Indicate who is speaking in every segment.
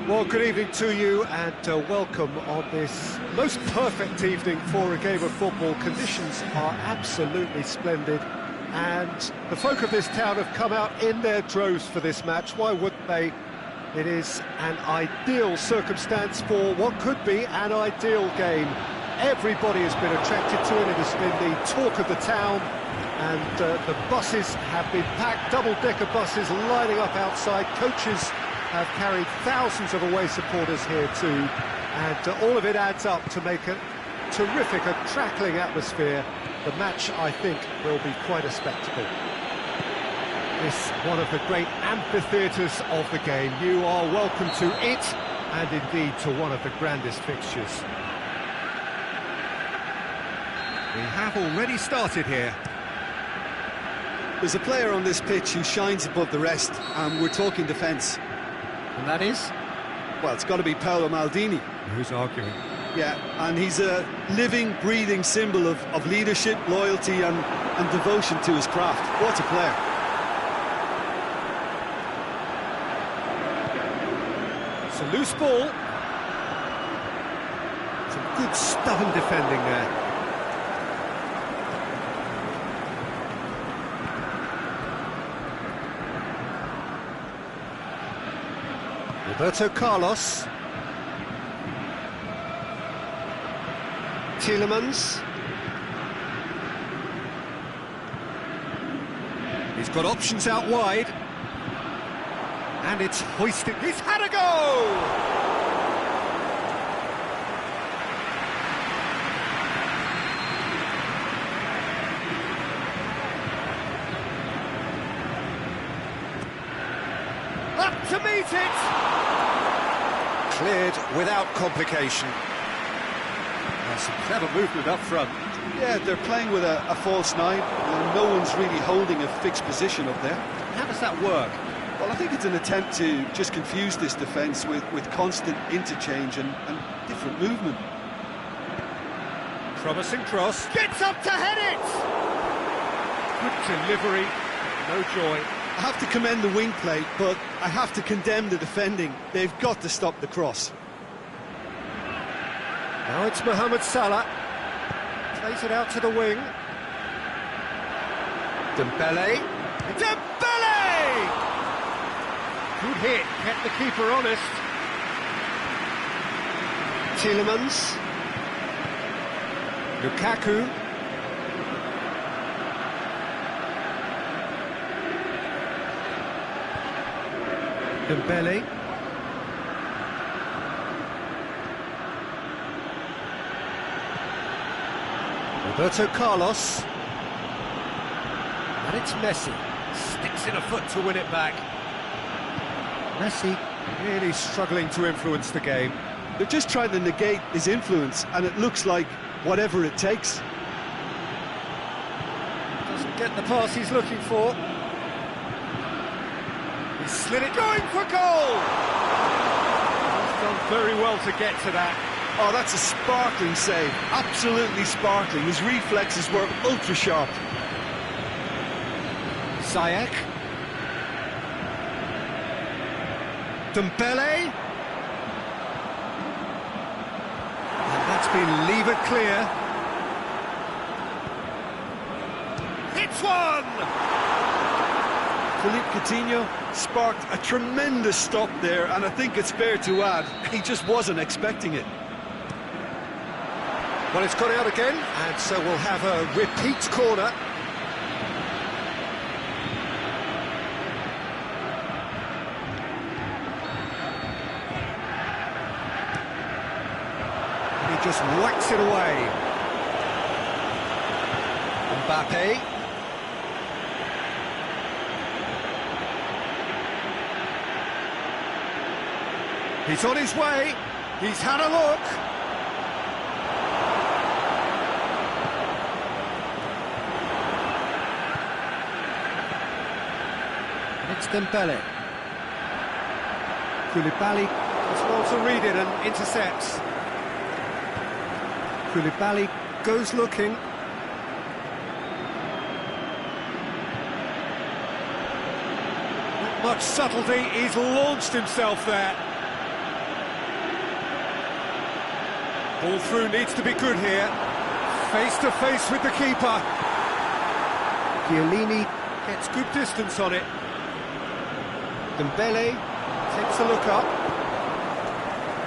Speaker 1: Well, good evening to you and welcome on this most perfect evening for a game of football. Conditions are absolutely splendid and the folk of this town have come out in their droves for this match. Why wouldn't they? It is an ideal circumstance for what could be an ideal game. Everybody has been attracted to it. It has been the talk of the town and the buses have been packed, double-decker buses lining up outside. Coaches have carried thousands of away supporters here too, and all of it adds up to make a terrific, a crackling atmosphere. The match, I think, will be quite a spectacle. This one of the great amphitheatres of the game. You are welcome to it, and indeed to one of the grandest fixtures. We have already started here.
Speaker 2: There's a player on this pitch who shines above the rest, and we're talking defence.
Speaker 1: And that is?
Speaker 2: Well, it's got to be Paolo Maldini.
Speaker 1: Who's arguing?
Speaker 2: Yeah, and he's a living, breathing symbol of leadership, loyalty and devotion to his craft. What a player.
Speaker 1: It's a loose ball. Some good stubborn defending there. Roberto Carlos. Tielemans. He's got options out wide. And it's hoisted. He's had a go! Up to meet it! Cleared without complication. That's some clever movement up front.
Speaker 2: Yeah, they're playing with a false nine. No one's really holding a fixed position up there.
Speaker 1: How does that work?
Speaker 2: Well, I think it's an attempt to just confuse this defence with constant interchange and different movement.
Speaker 1: Promising cross. Gets up to head it! Good delivery, no joy.
Speaker 2: I have to commend the wing play, but I have to condemn the defending. They've got to stop the cross.
Speaker 1: Now it's Mohamed Salah. Plays it out to the wing. Dembele. Dembele! Good hit, kept the keeper honest. Tielemans. Lukaku. Dembele. Roberto Carlos. And it's Messi. Sticks in a foot to win it back. Messi really struggling to influence the game.
Speaker 2: They're just trying to negate his influence, and it looks like whatever it takes.
Speaker 1: Doesn't get the pass he's looking for. He's slid it, going for goal! He's done very well to get to that.
Speaker 2: Oh, that's a sparkling save, absolutely sparkling. His reflexes were ultra sharp.
Speaker 1: Ziyech. Dembele. And that's been levered clear. It's one!
Speaker 2: Philippe Coutinho sparked a tremendous stop there, and I think it's fair to add, he just wasn't expecting it.
Speaker 1: Well, it's gone out again, and so we'll have a repeat corner. And he just whacks it away. Mbappe. He's on his way. He's had a look. It's Dembele. Koulibaly does well to read it and intercepts. Koulibaly goes looking. Not much subtlety, he's launched himself there. Ball through needs to be good here. Face to face with the keeper. Winingiini gets good distance on it. Dembele takes a look up.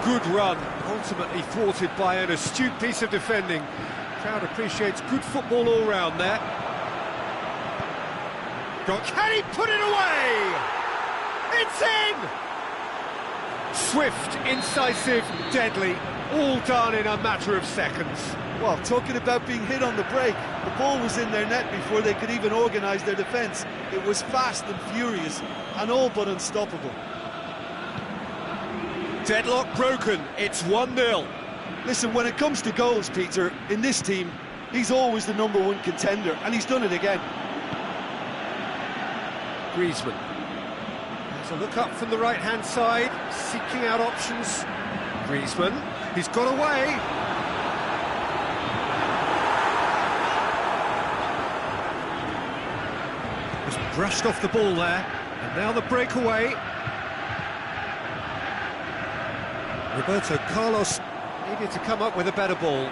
Speaker 1: Good run, ultimately thwarted by an astute piece of defending. Crowd appreciates good football all round there. Can he put it away? It's in! Swift, incisive, deadly, all done in a matter of seconds.
Speaker 2: Well, talking about being hit on the break, the ball was in their net before they could even organise their defence. It was fast and furious, and all but unstoppable.
Speaker 1: Deadlock broken, it's 1-0.
Speaker 2: Listen, when it comes to goals, Peter, in this team, he's always the #1 contender, and he's done it again.
Speaker 1: Griezmann. There's a look up from the right-hand side, seeking out options. Griezmann, he's got away. Just brushed off the ball there, and now the breakaway. Roberto Carlos needed to come up with a better ball.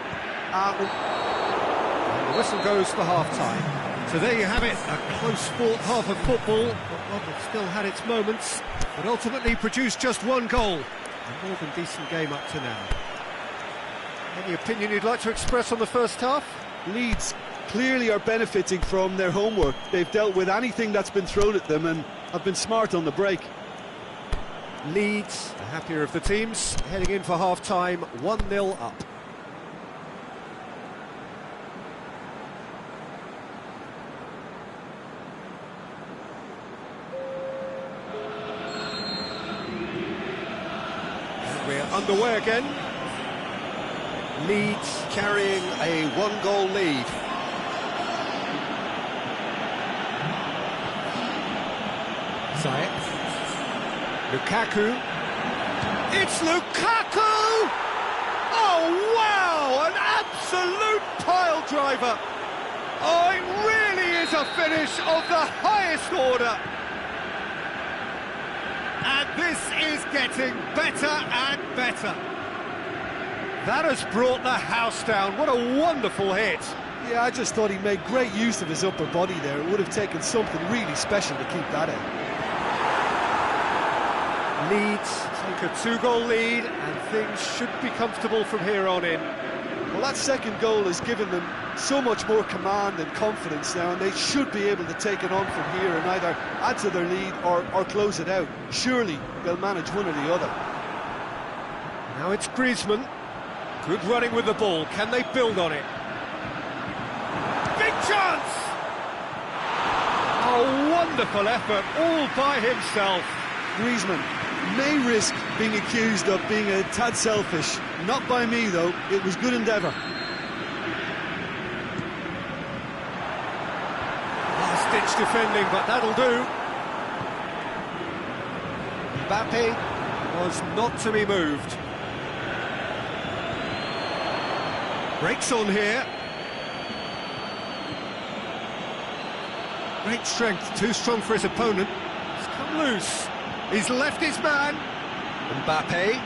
Speaker 1: And the whistle goes for half-time. So there you have it, a close-fought half of football. But still had its moments, but ultimately produced just one goal. A more than decent game up to now. Any opinion you'd like to express on the first half?
Speaker 2: Leeds clearly are benefiting from their homework. They've dealt with anything that's been thrown at them and have been smart on the break.
Speaker 1: Leeds, the happier of the teams, heading in for half-time, 1-0 up. We're underway again. Leeds carrying a one-goal lead. Ziyech. Lukaku. It's Lukaku! Oh, wow! An absolute pile driver! Oh, it really is a finish of the highest order! And this is getting better and better. That has brought the house down. What a wonderful hit.
Speaker 2: Yeah, I just thought he made great use of his upper body there. It would have taken something really special to keep that in.
Speaker 1: Leeds take a two-goal lead, and things should be comfortable from here on in.
Speaker 2: Well, that second goal has given them so much more command and confidence now, and they should be able to take it on from here and either add to their lead or close it out. Surely they'll manage one or the other.
Speaker 1: Now it's Griezmann. Good running with the ball. Can they build on it? Big chance! A wonderful effort all by himself.
Speaker 2: Griezmann may risk being accused of being a tad selfish. Not by me, though. It was good endeavour.
Speaker 1: Last-ditch defending, but that'll do. Mbappe was not to be moved. Breaks on here. Great strength, too strong for his opponent. He's come loose. He's left his man. Mbappe.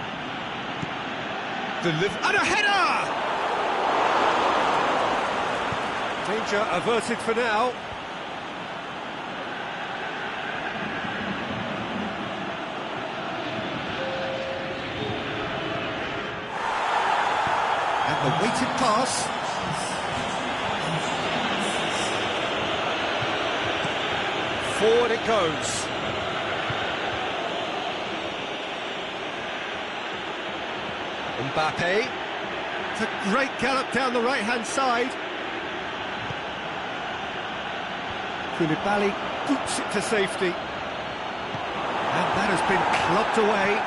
Speaker 1: And a header! Danger averted for now. And the weighted pass. Forward it goes. Mbappe. It's a great gallop down the right-hand side. Koulibaly boots it to safety. And that has been clubbed away.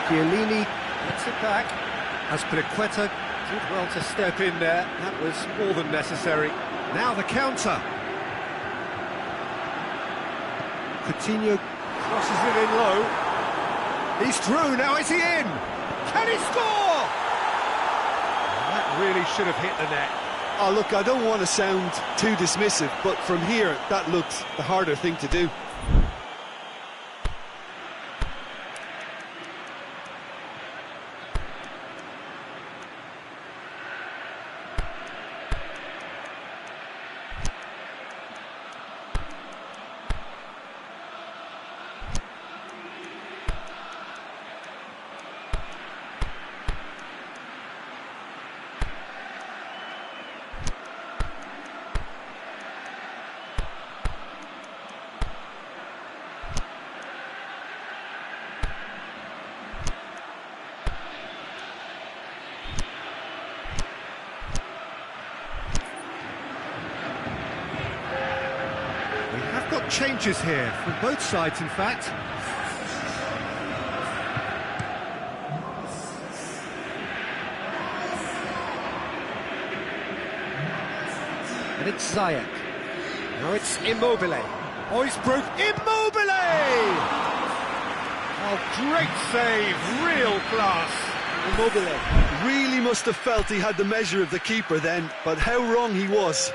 Speaker 1: Winingiini gets it back. Azpilicueta did well to step in there. That was more than necessary. Now the counter. Coutinho crosses it in low. He's through, now is he in? Can he score? That really should have hit the net.
Speaker 2: Oh, look, I don't want to sound too dismissive, but from here, that looked the harder thing to do.
Speaker 1: changes here from both sides, in fact. And it's Ziyech. Now it's Immobile. Oh, he's broke. Immobile! Oh, great save, real class.
Speaker 2: Immobile really must have felt he had the measure of the keeper then, but how wrong he was.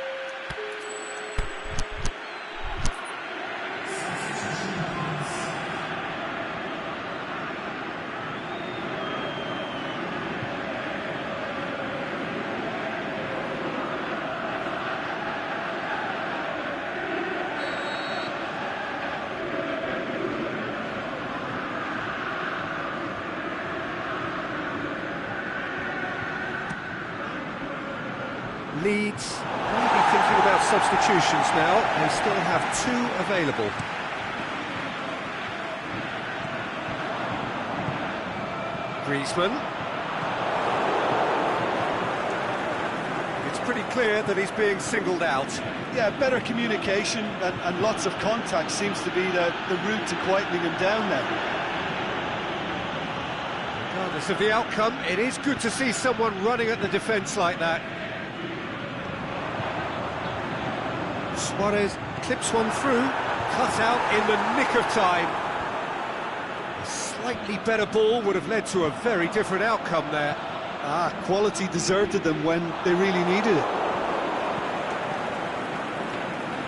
Speaker 1: Leeds maybe thinking about substitutions now. They still have 2 available. Griezmann. It's pretty clear that he's being singled out.
Speaker 2: Yeah, better communication and lots of contact seems to be the route to quietening him down now.
Speaker 1: Regardless of the outcome, it is good to see someone running at the defence like that. Suarez clips one through, cut out in the nick of time. A slightly better ball would have led to a very different outcome there.
Speaker 2: Quality deserted them when they really needed it.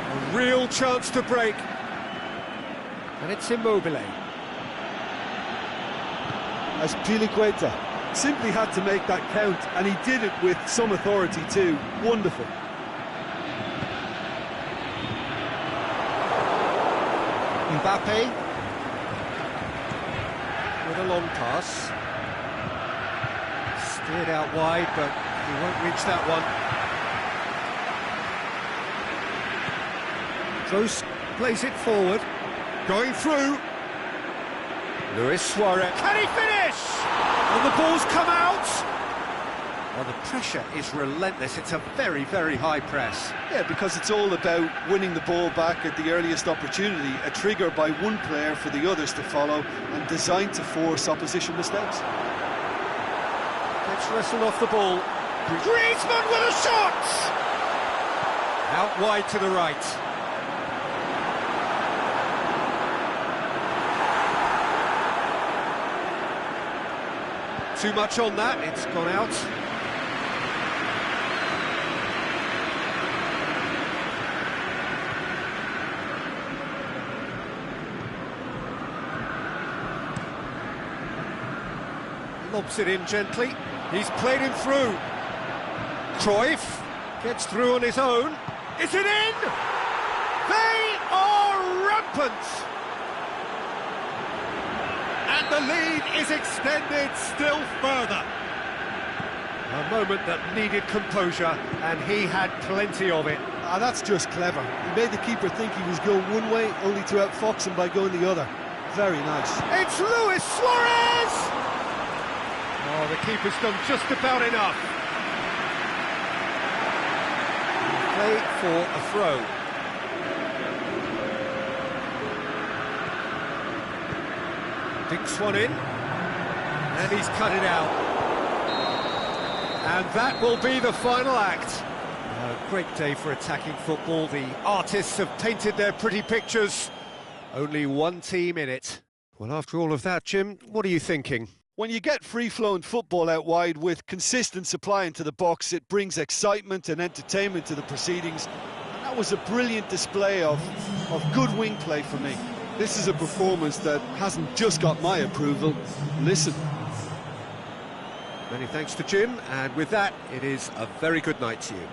Speaker 1: A real chance to break. And it's Immobile.
Speaker 2: As Piliqueta simply had to make that count, and he did it with some authority too. Wonderful.
Speaker 1: Mbappe with a long pass, steered out wide, but he won't reach that one. Close, plays it forward, going through. Luis Suarez, can he finish? And the ball's come out. Well, the pressure is relentless. It's a very, very high press.
Speaker 2: Yeah, because it's all about winning the ball back at the earliest opportunity, a trigger by one player for the others to follow, and designed to force opposition mistakes.
Speaker 1: Gets wrestled off the ball. Griezmann with a shot! Out wide to the right. Too much on that, it's gone out. Lobs it in gently. He's played him through. Cruyff gets through on his own. Is it in? They are rampant! And the lead is extended still further. A moment that needed composure, and he had plenty of it.
Speaker 2: That's just clever. He made the keeper think he was going one way, only to outfox him by going the other. Very nice.
Speaker 1: It's Luis Suarez! Oh, the keeper's done just about enough. Play for a throw. Dinks one in, and he's cut it out. And that will be the final act. A great day for attacking football. The artists have painted their pretty pictures. Only one team in it. Well, after all of that, Jim, what are you thinking?
Speaker 2: When you get free-flowing football out wide with consistent supply into the box, it brings excitement and entertainment to the proceedings. And that was a brilliant display of good wing play for me. This is a performance that hasn't just got my approval. Listen.
Speaker 1: Many thanks to Jim, and with that, it is a very good night to you.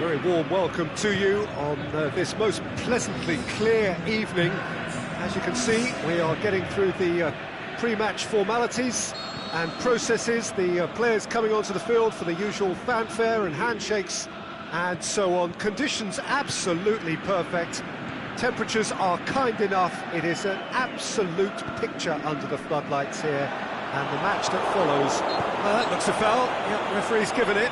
Speaker 1: Very warm welcome to you on this most pleasantly clear evening. As you can see, we are getting through the pre-match formalities and processes, the players coming onto the field for the usual fanfare and handshakes and so on. Conditions absolutely perfect. Temperatures are kind enough. It is an absolute picture under the floodlights here. And the match that follows. Well, that looks a foul. Yep, referee's given it.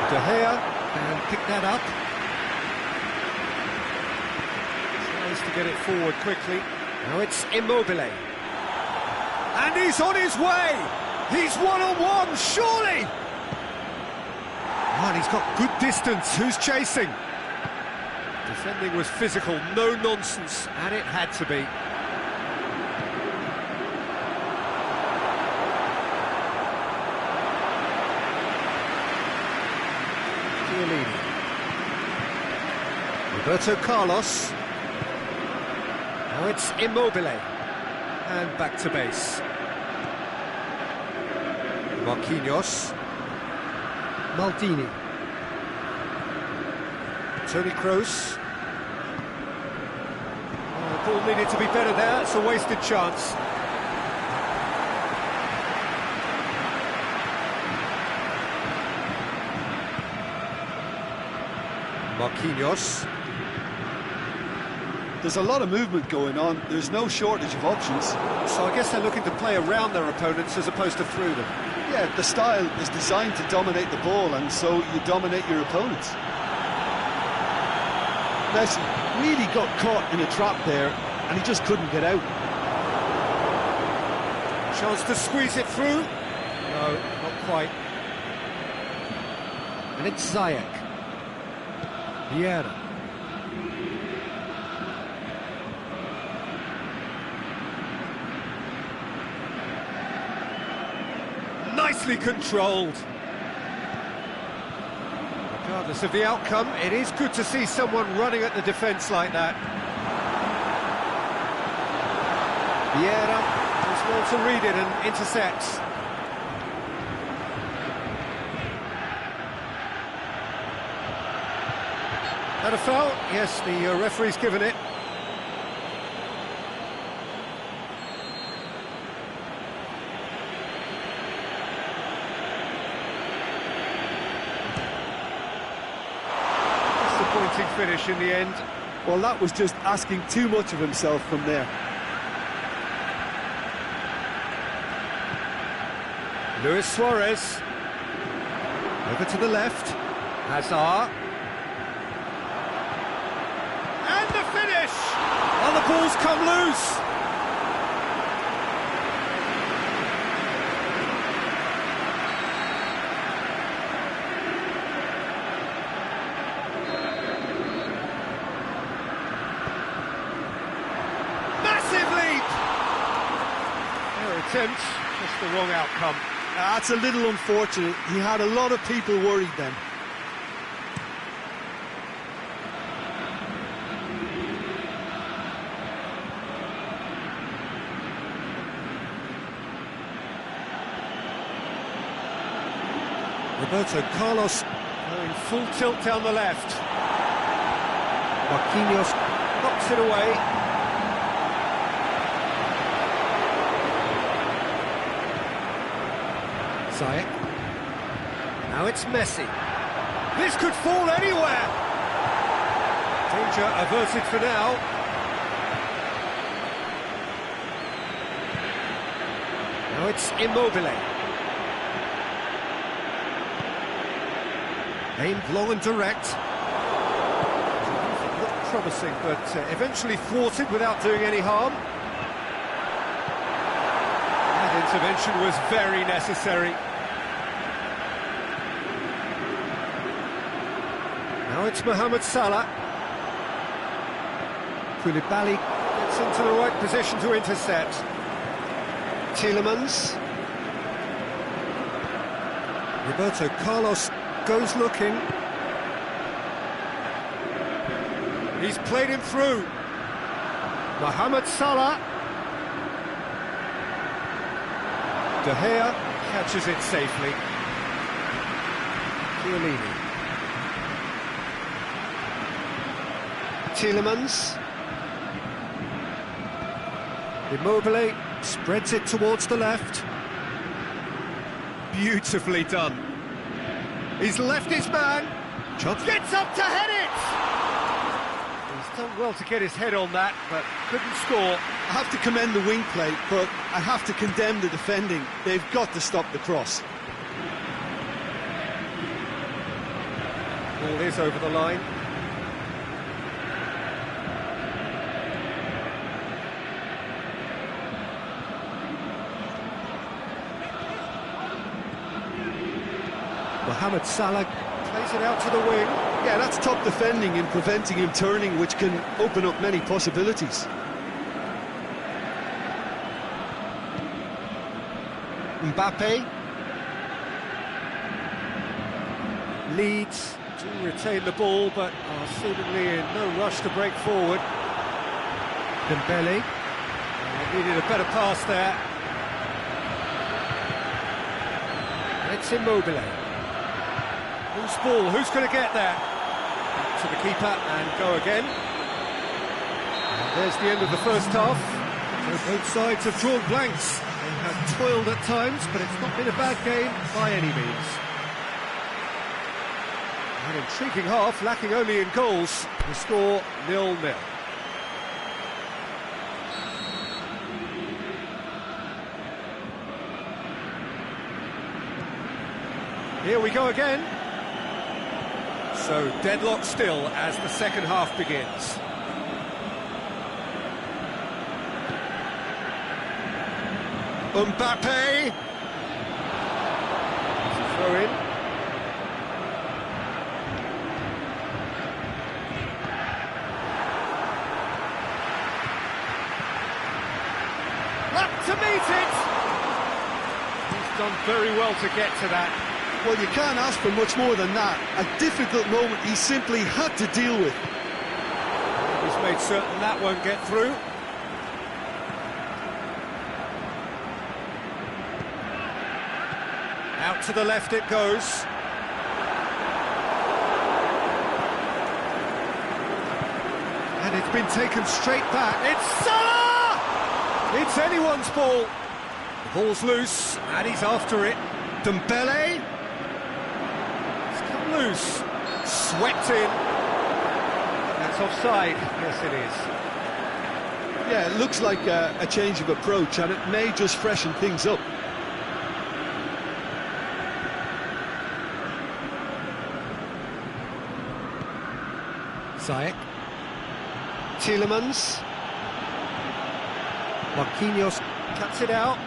Speaker 1: De Gea can pick that up. Tries to get it forward quickly. Now it's Immobile. And he's on his way! He's one-on-one, surely! Oh, and he's got good distance. Who's chasing? Defending was physical, no nonsense, and it had to be. Roberto Carlos. Now it's Immobile. And back to base. Marquinhos. Maldini. Toni Kroos. Oh, the ball needed to be better there. It's a wasted chance. Marquinhos.
Speaker 2: There's a lot of movement going on. There's no shortage of options.
Speaker 1: So I guess they're looking to play around their opponents as opposed to through them.
Speaker 2: Yeah, the style is designed to dominate the ball, and so you dominate your opponents. Messi really got caught in a trap there, and he just couldn't get out.
Speaker 1: Chance to squeeze it through. No, not quite. And it's Ziyech. Vieira. Nicely controlled. Regardless of the outcome, it is good to see someone running at the defence like that. Vieira does well to read it and intercepts. Had a foul? Yes, the referee's given it. Disappointing finish in the end.
Speaker 2: Well, that was just asking too much of himself from there.
Speaker 1: Luis Suarez. Over to the left. Hazard. And the finish! And the ball's come loose. Massive leap! Their attempt, just the wrong outcome.
Speaker 2: That's a little unfortunate. He had a lot of people worried then.
Speaker 1: Roberto Carlos going full tilt down the left. Marquinhos knocks it away. Ziyech. Now it's Messi. This could fall anywhere. Danger averted for now. Now it's Immobile. Aimed long and direct. Looked promising, but eventually thwarted without doing any harm. That intervention was very necessary. Now it's Mohamed Salah. Koulibaly gets into the right position to intercept. Tielemans. Roberto Carlos goes looking. He's played him through. Mohamed Salah. De Gea catches it safely. Chiellini. Tielemans. Immobile spreads it towards the left. Beautifully done. He's left his man. Gets up to head it! He's done well to get his head on that, but couldn't score.
Speaker 2: I have to commend the wing play, but I have to condemn the defending. They've got to stop the cross.
Speaker 1: Ball is over the line. Mohamed Salah plays it out to the wing.
Speaker 2: Yeah, that's top defending and preventing him turning, which can open up many possibilities.
Speaker 1: Mbappe leads to retain the ball, but are seemingly in no rush to break forward. Dembele needed a better pass there. It's Immobile. Who's ball? Who's going to get there? Back to the keeper and go again. And there's the end of the first half. So both sides have drawn blanks. They have toiled at times, but it's not been a bad game by any means. An intriguing half, lacking only in goals. The score 0-0. Here we go again. So deadlock still as the second half begins. Mbappe. Throw in. Up to meet it. He's done very well to get to that.
Speaker 2: Well, you can't ask for much more than that. A difficult moment he simply had to deal with.
Speaker 1: He's made certain that won't get through. Out to the left it goes. And it's been taken straight back. It's Salah! It's anyone's ball. The ball's loose, and he's after it. Dembele. Loose, swept in. That's offside. Yes, it is.
Speaker 2: Yeah, it looks like a change of approach, and it may just freshen things up.
Speaker 1: Ziyech. Tielemans. Marquinhos cuts it out.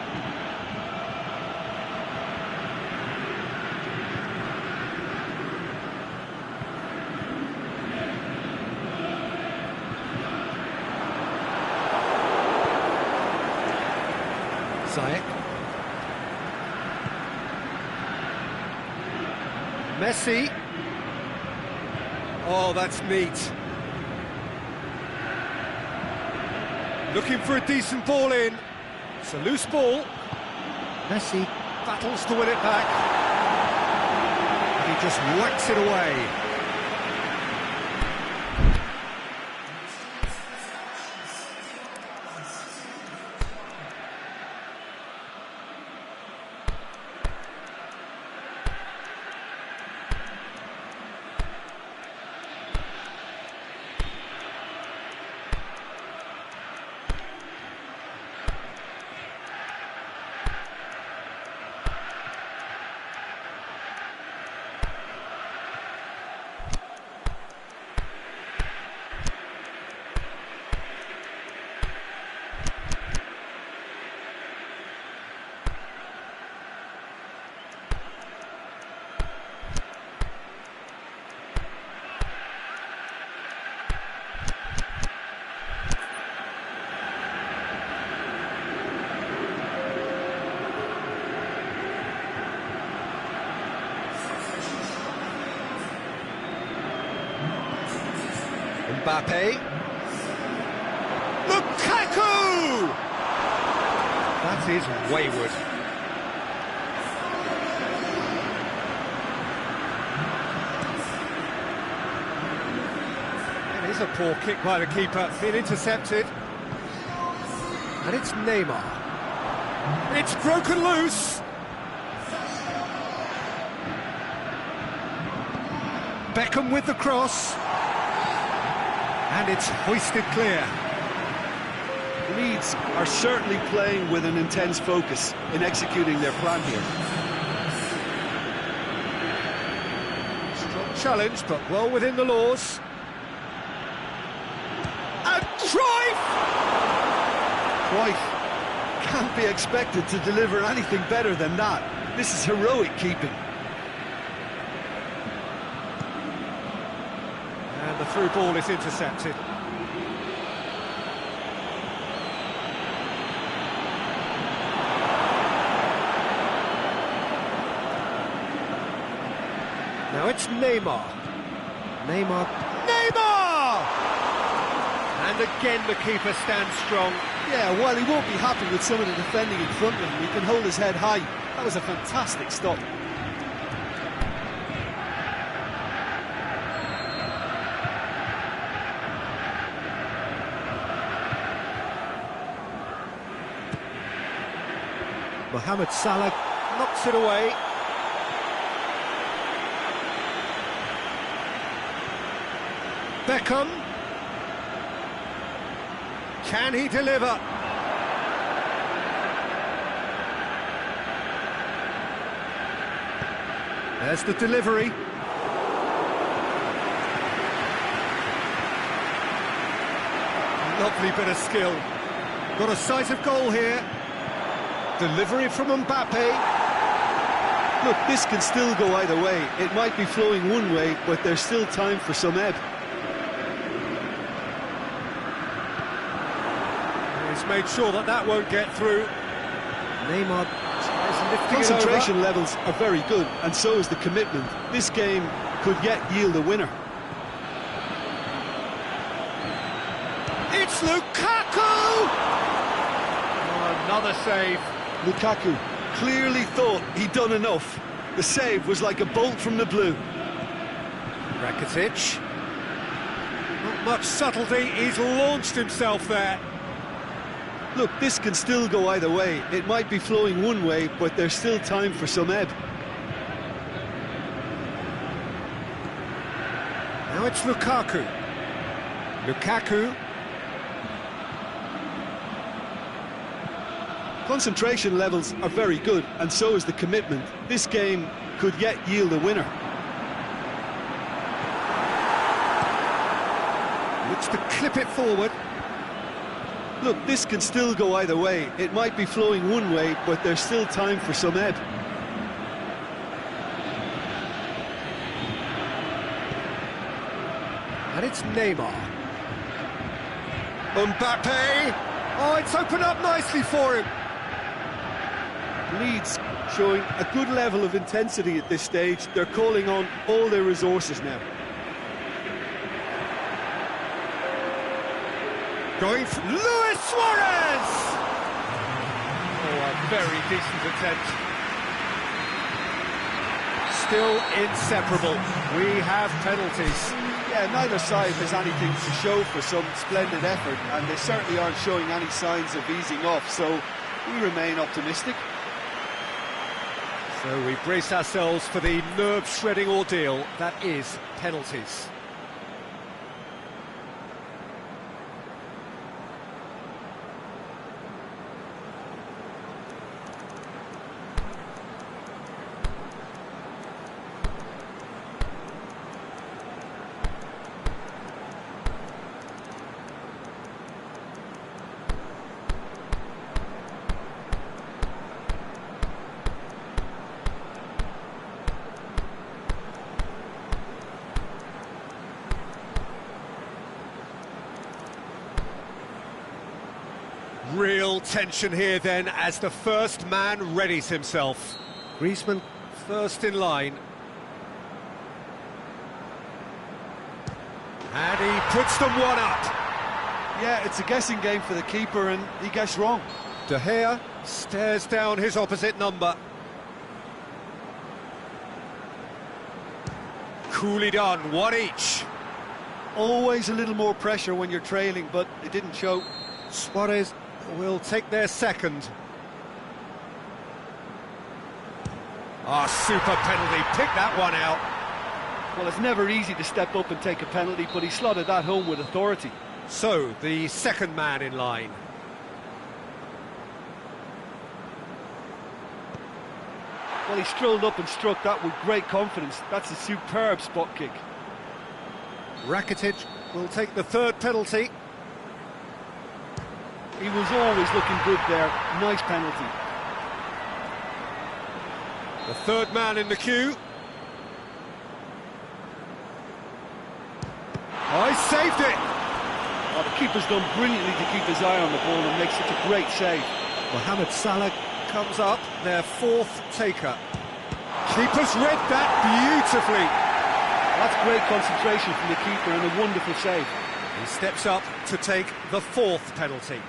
Speaker 1: Ziyech. Messi. Oh, that's neat. Looking for a decent ball in. It's a loose ball. Messi battles to win it back. And he just whacks it away. Mbappe. Lukaku! That is wayward. It is a poor kick by the keeper, been intercepted. And it's Neymar. It's broken loose. Beckham with the cross. And it's hoisted clear.
Speaker 2: Leeds are certainly playing with an intense focus in executing their plan here.
Speaker 1: Strong challenge, but well within the laws. And Cruyff!
Speaker 2: Cruyff can't be expected to deliver anything better than that. This is heroic keeping.
Speaker 1: And the through ball is intercepted. Now it's Neymar. Neymar! And again the keeper stands strong.
Speaker 2: Yeah, while he won't be happy with some of the defending in front of him, he can hold his head high. That was a fantastic stop.
Speaker 1: Mohamed Salah knocks it away. Beckham. Can he deliver? There's the delivery. Lovely bit of skill. Got a sight of goal here. Delivery from Mbappe.
Speaker 2: Look, this can still go either way. It might be flowing one way, but there's still time for some ebb.
Speaker 1: He's made sure that that won't get through. Neymar is lifting
Speaker 2: Concentration
Speaker 1: it over.
Speaker 2: levels are very good, and so is the commitment. This game could yet yield a winner.
Speaker 1: It's Lukaku! Oh, another save.
Speaker 2: Lukaku clearly thought he'd done enough. The save was like a bolt from the blue.
Speaker 1: Rakitic. Not much subtlety, he's launched himself there.
Speaker 2: Look, this can still go either way. It might be flowing one way, but there's still time for some ebb.
Speaker 1: Now it's Lukaku. Lukaku.
Speaker 2: Concentration levels are very good, and so is the commitment. This game could yet yield a winner.
Speaker 1: Looks to clip it forward.
Speaker 2: Look, this can still go either way. It might be flowing one way, but there's still time for some ebb.
Speaker 1: And it's Neymar. Mbappe! Oh, it's opened up nicely for him.
Speaker 2: Leeds showing a good level of intensity at this stage. They're calling on all their resources now.
Speaker 1: Going for Luis Suarez! Oh, a very decent attempt. Still inseparable. We have penalties.
Speaker 2: Yeah, neither side has anything to show for some splendid effort, and they certainly aren't showing any signs of easing off, so we remain optimistic.
Speaker 1: So we brace ourselves for the nerve-shredding ordeal that is penalties. Real tension here then as the first man readies himself. Griezmann first in line. And he puts them one up.
Speaker 2: Yeah, it's a guessing game for the keeper, and he guessed wrong.
Speaker 1: De Gea stares down his opposite number. Coolly done, one each.
Speaker 2: Always a little more pressure when you're trailing, but it didn't show.
Speaker 1: Suarez will take their second. Super penalty, pick that one out.
Speaker 2: Well, it's never easy to step up and take a penalty, but he slotted that home with authority.
Speaker 1: So, the second man in line.
Speaker 2: Well, he strolled up and struck that with great confidence. That's a superb spot kick.
Speaker 1: Rakitic will take the third penalty.
Speaker 2: He was always looking good there. Nice penalty.
Speaker 1: The third man in the queue. I saved it!
Speaker 2: Oh, the keeper's done brilliantly to keep his eye on the ball and make such a great save.
Speaker 1: Mohamed Salah comes up, their fourth taker. Keeper's read that beautifully.
Speaker 2: That's great concentration from the keeper and a wonderful save.
Speaker 1: He steps up to take the fourth penalty.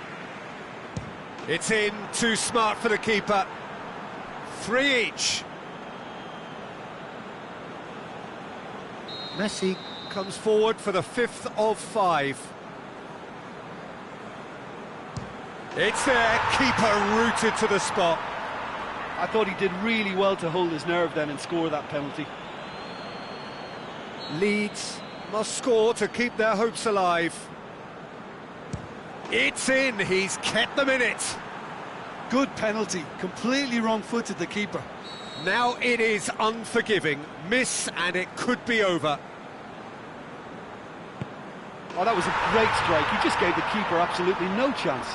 Speaker 1: It's in, too smart for the keeper. 3 each. Messi comes forward for the 5th of 5. It's there, keeper rooted to the spot.
Speaker 2: I thought he did really well to hold his nerve then and score that penalty.
Speaker 1: Leeds must score to keep their hopes alive. It's in, he's kept them in it.
Speaker 2: Good penalty, completely wrong-footed the keeper.
Speaker 1: Now it is unforgiving. Miss and it could be over.
Speaker 2: Oh, that was a great strike. He just gave the keeper absolutely no chance.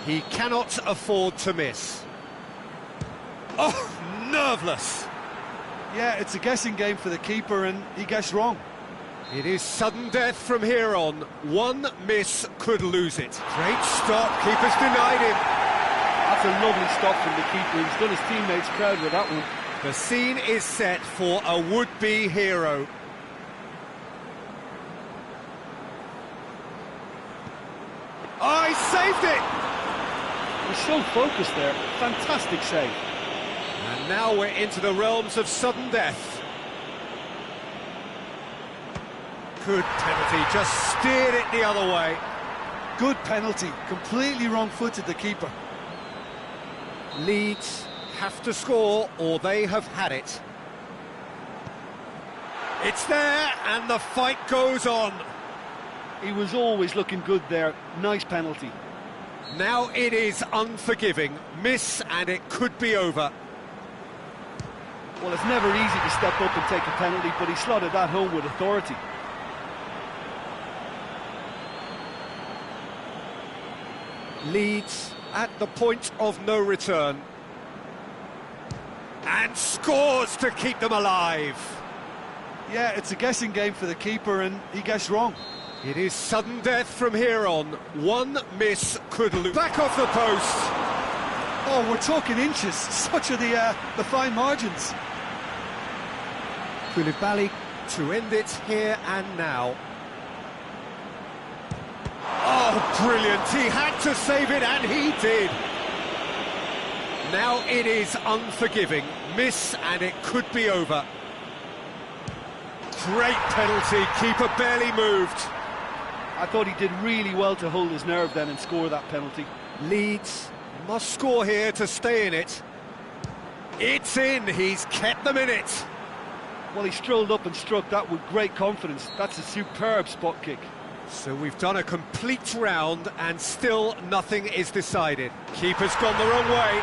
Speaker 1: He cannot afford to miss. Oh, nerveless.
Speaker 2: Yeah, it's a guessing game for the keeper and he guessed wrong.
Speaker 1: It is sudden death from here on. One miss could lose it. Great stop, keeper's denied him.
Speaker 2: That's a lovely stop from the keeper. He's done his teammates proud with that one.
Speaker 1: The scene is set for a would-be hero. Oh, he saved it!
Speaker 2: He's so focused there. Fantastic save.
Speaker 1: And now we're into the realms of sudden death. Good penalty, just steered it the other way.
Speaker 2: Good penalty, completely wrong-footed the keeper.
Speaker 1: Leeds have to score or they have had it. It's there and the fight goes on.
Speaker 2: He was always looking good there. Nice penalty.
Speaker 1: Now it is unforgiving. Miss and it could be over.
Speaker 2: Well, it's never easy to step up and take a penalty, but he slotted that home with authority.
Speaker 1: Leeds at the point of no return. And scores to keep them alive.
Speaker 2: Yeah, it's a guessing game for the keeper and he guessed wrong.
Speaker 1: It is sudden death from here on. One miss could lose. Back off the post.
Speaker 2: Oh, we're talking inches. Such are the fine margins.
Speaker 1: Koulibaly to end it here and now. Oh, brilliant. He had to save it, and he did. Now it is unforgiving. Miss, and it could be over. Great penalty. Keeper barely moved.
Speaker 2: I thought he did really well to hold his nerve then and score that penalty.
Speaker 1: Leeds must score here to stay in it. It's in. He's kept them in it.
Speaker 2: Well, he strolled up and struck that with great confidence. That's a superb spot kick.
Speaker 1: So we've done a complete round and still nothing is decided. Keeper's gone the wrong way.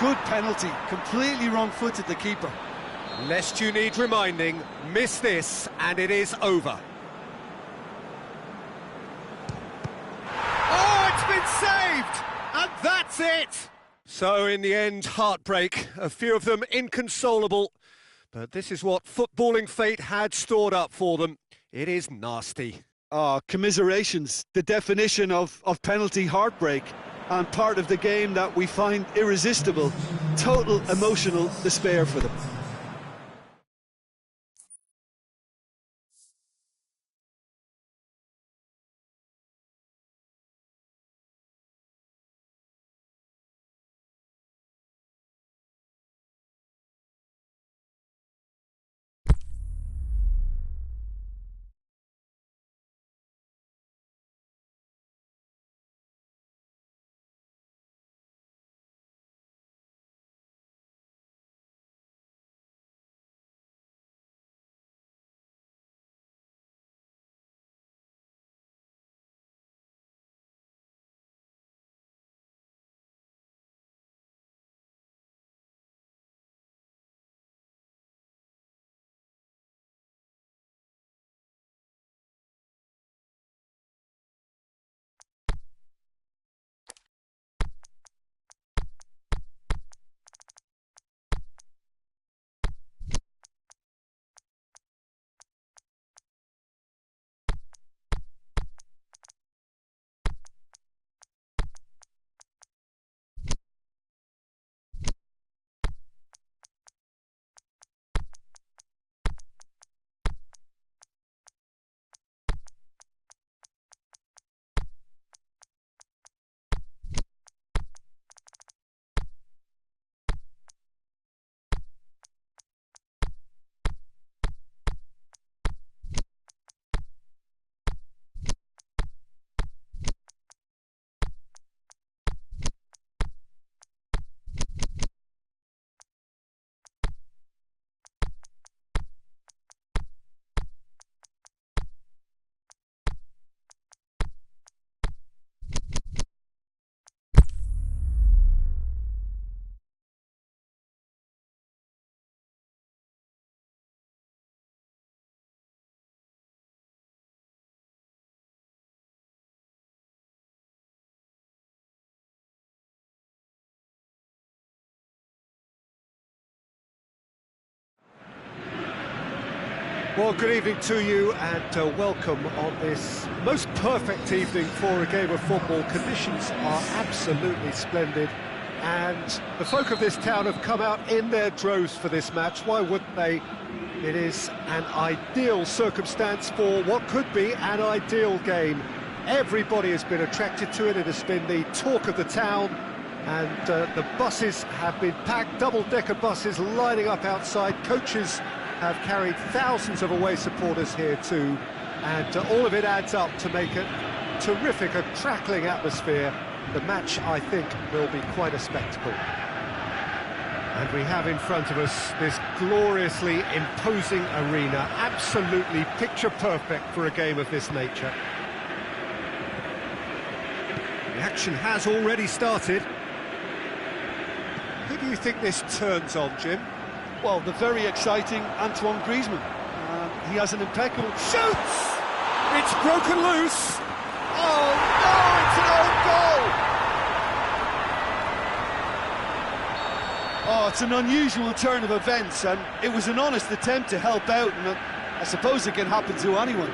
Speaker 2: Good penalty, completely wrong-footed the keeper.
Speaker 1: Lest you need reminding, miss this and it is over. Oh, it's been saved! And that's it! So in the end, heartbreak, a few of them inconsolable. But this is what footballing fate had stored up for them. It is nasty.
Speaker 2: Oh, commiserations, the definition of penalty heartbreak, and part of the game that we find irresistible. Total emotional despair for them.
Speaker 1: Well, good evening to you and welcome on this most perfect evening for a game of football. Conditions are absolutely splendid and the folk of this town have come out in their droves for this match. Why wouldn't they? It is an ideal circumstance for what could be an ideal game. Everybody has been attracted to it. It has been the talk of the town and the buses have been packed, double-decker buses lining up outside. Coaches have carried thousands of away supporters here too, and all of it adds up to make it terrific, a crackling atmosphere. The match, I think, will be quite a spectacle. And we have in front of us this gloriously imposing arena, absolutely picture perfect for a game of this nature. The action has already started. Who do you think this turns on, Jim?
Speaker 2: Well, the very exciting Antoine Griezmann. He has an impeccable...
Speaker 1: Shoots! It's broken loose! Oh, no, it's an own goal!
Speaker 2: Oh, it's an unusual turn of events, and it was an honest attempt to help out, and I suppose it can happen to anyone.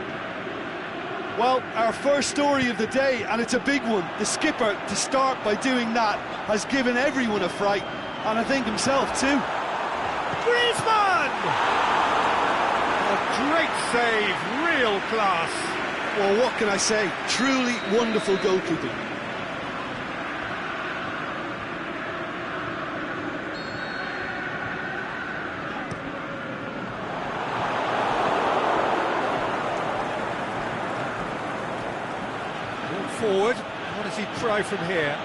Speaker 2: Well, our first story of the day, and it's a big one. The skipper, to start by doing that, has given everyone a fright, and I think himself too.
Speaker 1: Griezmann! A great save, real class.
Speaker 2: Well, what can I say? Truly wonderful goalkeeping.
Speaker 1: Forward, what does he try from here?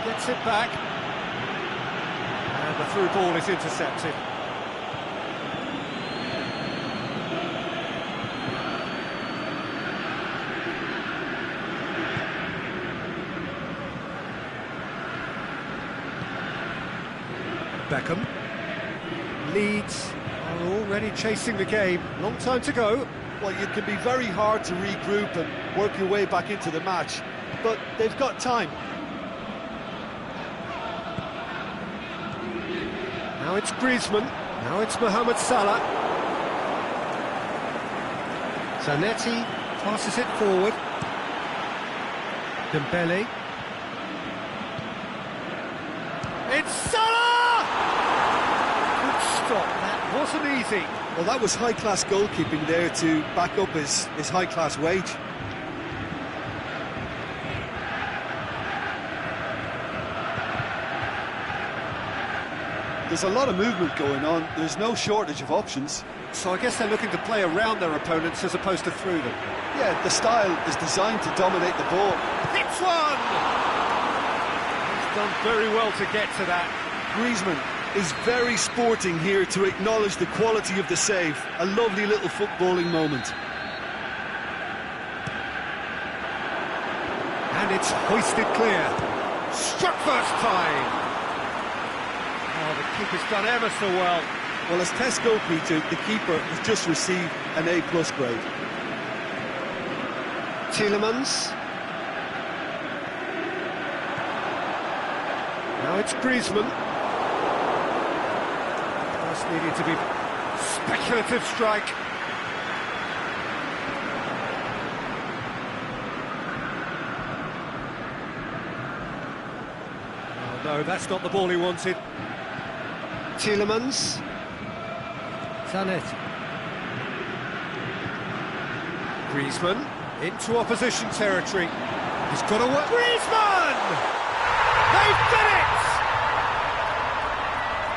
Speaker 1: Gets it back. And the through ball is intercepted. Beckham. Leeds are already chasing the game. Long time to go.
Speaker 2: Well, it can be very hard to regroup and work your way back into the match, but they've got time.
Speaker 1: Now it's Griezmann, now it's Mohamed Salah. Zanetti passes it forward. Dembele. It's Salah! Good stop, that wasn't easy.
Speaker 2: Well, that was high-class goalkeeping there to back up his high-class wage. There's a lot of movement going on. There's no shortage of options.
Speaker 1: So I guess they're looking to play around their opponents as opposed to through them.
Speaker 2: Yeah, the style is designed to dominate the ball.
Speaker 1: Hits one! He's done very well to get to that.
Speaker 2: Griezmann is very sporting here to acknowledge the quality of the save. A lovely little footballing moment.
Speaker 1: And it's hoisted clear. Struck first time. Oh, the keeper's done ever so well.
Speaker 2: Well, as test goalkeeper, the keeper has just received an A+ grade.
Speaker 1: Tielemans. Now it's Griezmann. Needed to be speculative strike. Oh no, that's not the ball he wanted. Tielemans. Zanetti. Griezmann into opposition territory. He's got to work. Griezmann! They've done it!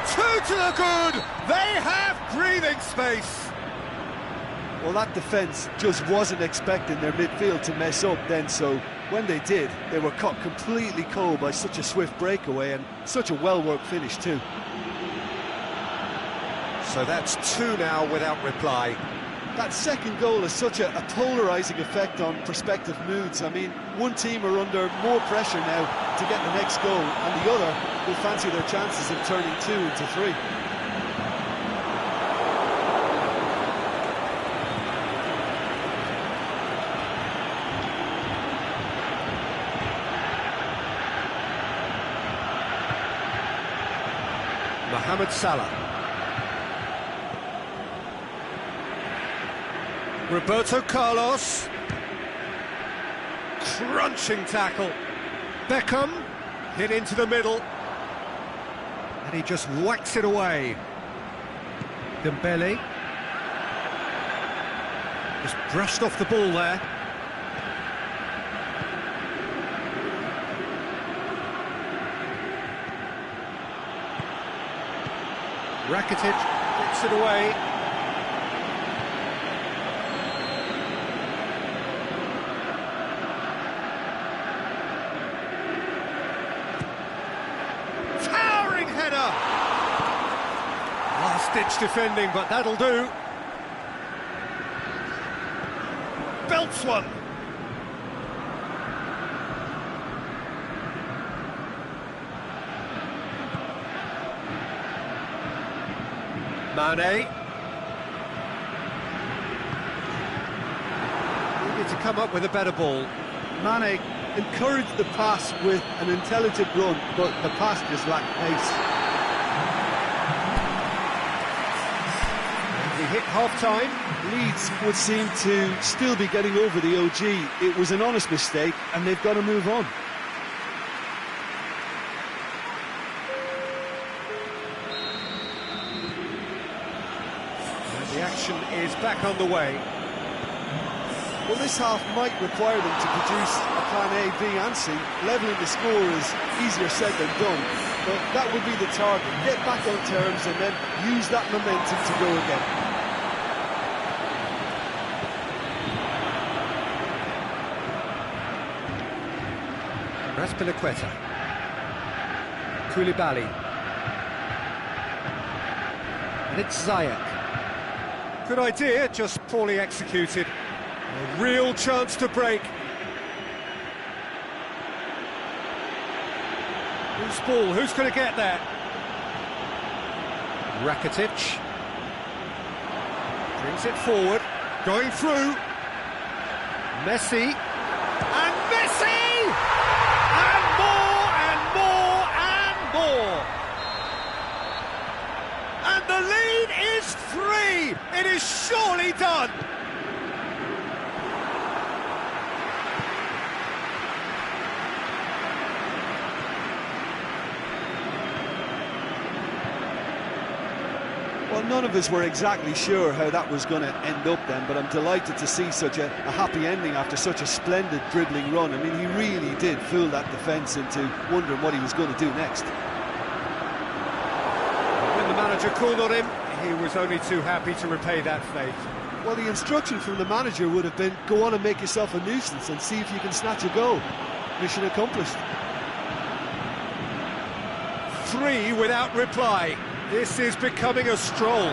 Speaker 1: Two to the good! They have breathing space!
Speaker 2: Well, that defence just wasn't expecting their midfield to mess up then, so when they did, they were caught completely cold by such a swift breakaway and such a well-worked finish too.
Speaker 1: So that's two now without reply.
Speaker 2: That second goal has such a polarising effect on prospective moods. I mean, one team are under more pressure now to get the next goal, and the other will fancy their chances of turning 2 into 3.
Speaker 1: Mohamed Salah. Roberto Carlos. Crunching tackle. Beckham hit into the middle. And he just whacks it away. Dembele. Just brushed off the ball there. Rakitic gets it away. Towering header! Last-ditch defending, but that'll do. Belts one. Mane. Needed to come up with a better ball.
Speaker 2: Mane encouraged the pass with an intelligent run, but the pass just lacked pace.
Speaker 1: We hit half-time.
Speaker 2: Leeds would seem to still be getting over the OG. It was an honest mistake, and they've got to move on.
Speaker 1: The action is back underway.
Speaker 2: Well, this half might require them to produce a plan A, B and C. Levelling the score is easier said than done, but that would be the target. Get back on terms and then use that momentum to go again.
Speaker 1: Raspilicueta. Koulibaly. And it's Ziyech. Good idea, just poorly executed. A real chance to break. Who's ball? Who's going to get there? Rakitic. Brings it forward. Going through. Messi. And Messi! And more and more and more. And the lead is 3. It is surely done.
Speaker 2: Well, none of us were exactly sure how that was going to end up then, but I'm delighted to see such a happy ending after such a splendid dribbling run. I mean, he really did fool that defence into wondering what he was going to do next.
Speaker 1: When the manager called on him, he was only too happy to repay that faith.
Speaker 2: Well, the instruction from the manager would have been, go on and make yourself a nuisance and see if you can snatch a goal. Mission accomplished.
Speaker 1: 3 without reply. This is becoming a stroll.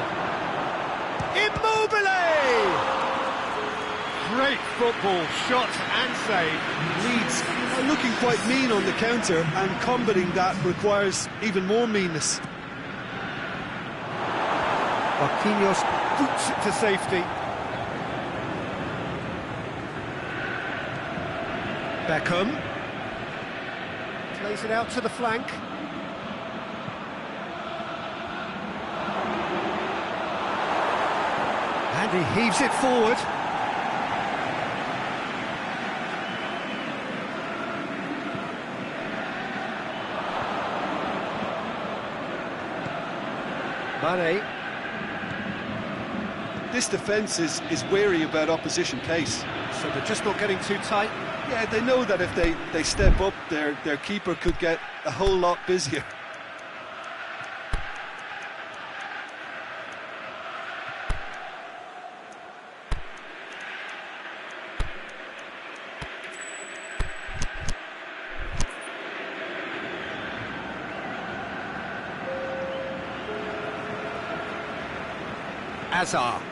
Speaker 1: Immobile! Great football, shot and save.
Speaker 2: Leeds are looking quite mean on the counter, and combating that requires even more meanness.
Speaker 1: Marquinhos boots it to safety. Beckham plays it out to the flank. And he heaves it forward. Mane.
Speaker 2: This defence is wary about opposition pace.
Speaker 1: So they're just not getting too tight.
Speaker 2: Yeah, they know that if they step up, their keeper could get a whole lot busier.
Speaker 1: Hazard.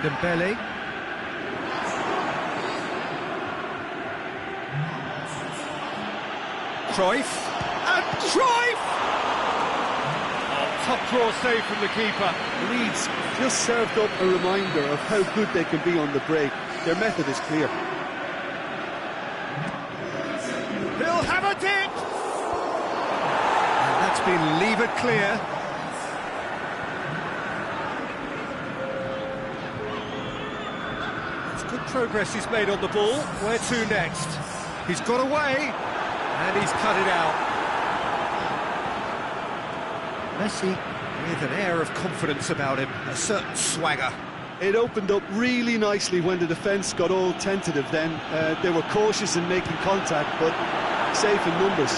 Speaker 1: Dembele. Cruyff. And Cruyff! Oh, top draw save from the keeper.
Speaker 2: Leeds just served up a reminder of how good they can be on the break. Their method is clear.
Speaker 1: He'll have a dip! And that's been levered clear. Good progress he's made on the ball. Where to next? He's got away, and he's cut it out. Messi with an air of confidence about him, a certain swagger.
Speaker 2: It opened up really nicely when the defence got all tentative then. They were cautious in making contact, but safe in numbers.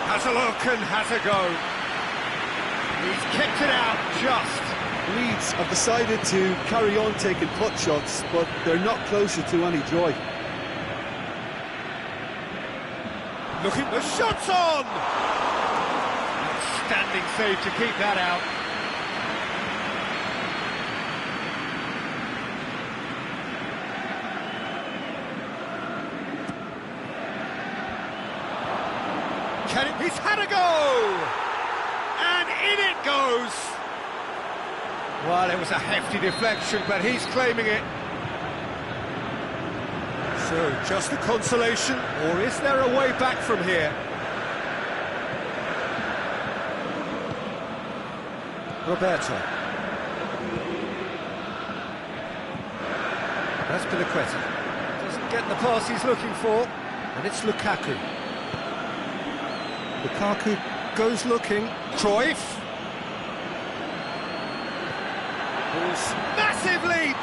Speaker 1: Has a look and has a go. He's kicked it out just.
Speaker 2: Leeds have decided to carry on taking pot shots, but they're not closer to any joy.
Speaker 1: Looking, the shot's on! Outstanding save to keep that out. He's had a go! And in it goes! Well, it was a hefty deflection, but he's claiming it. So, just a consolation, or is there a way back from here? Roberto. That's Piliqueta. Doesn't get the pass he's looking for, and it's Lukaku. Lukaku goes looking. Cruyff. Pulls massive leap.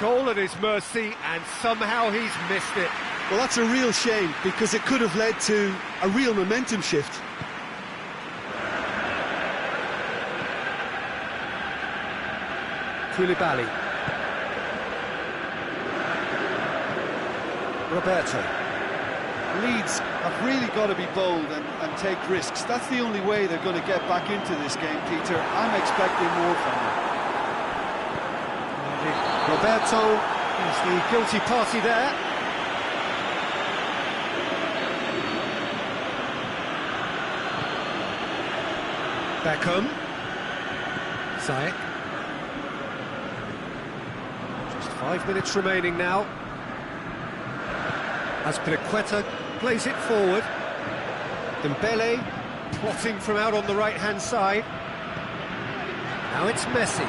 Speaker 1: Goal at his mercy, and somehow he's missed it.
Speaker 2: Well, that's a real shame, because it could have led to a real momentum shift.
Speaker 1: Koulibaly. Roberto.
Speaker 2: Leeds have really got to be bold and take risks. That's the only way they're going to get back into this game, Peter. I'm expecting more from them.
Speaker 1: Roberto is the guilty party there. Beckham. Ziyech. Just 5 minutes remaining now. As Piliqueta plays it forward. Dembele plotting from out on the right-hand side. Now it's Messi.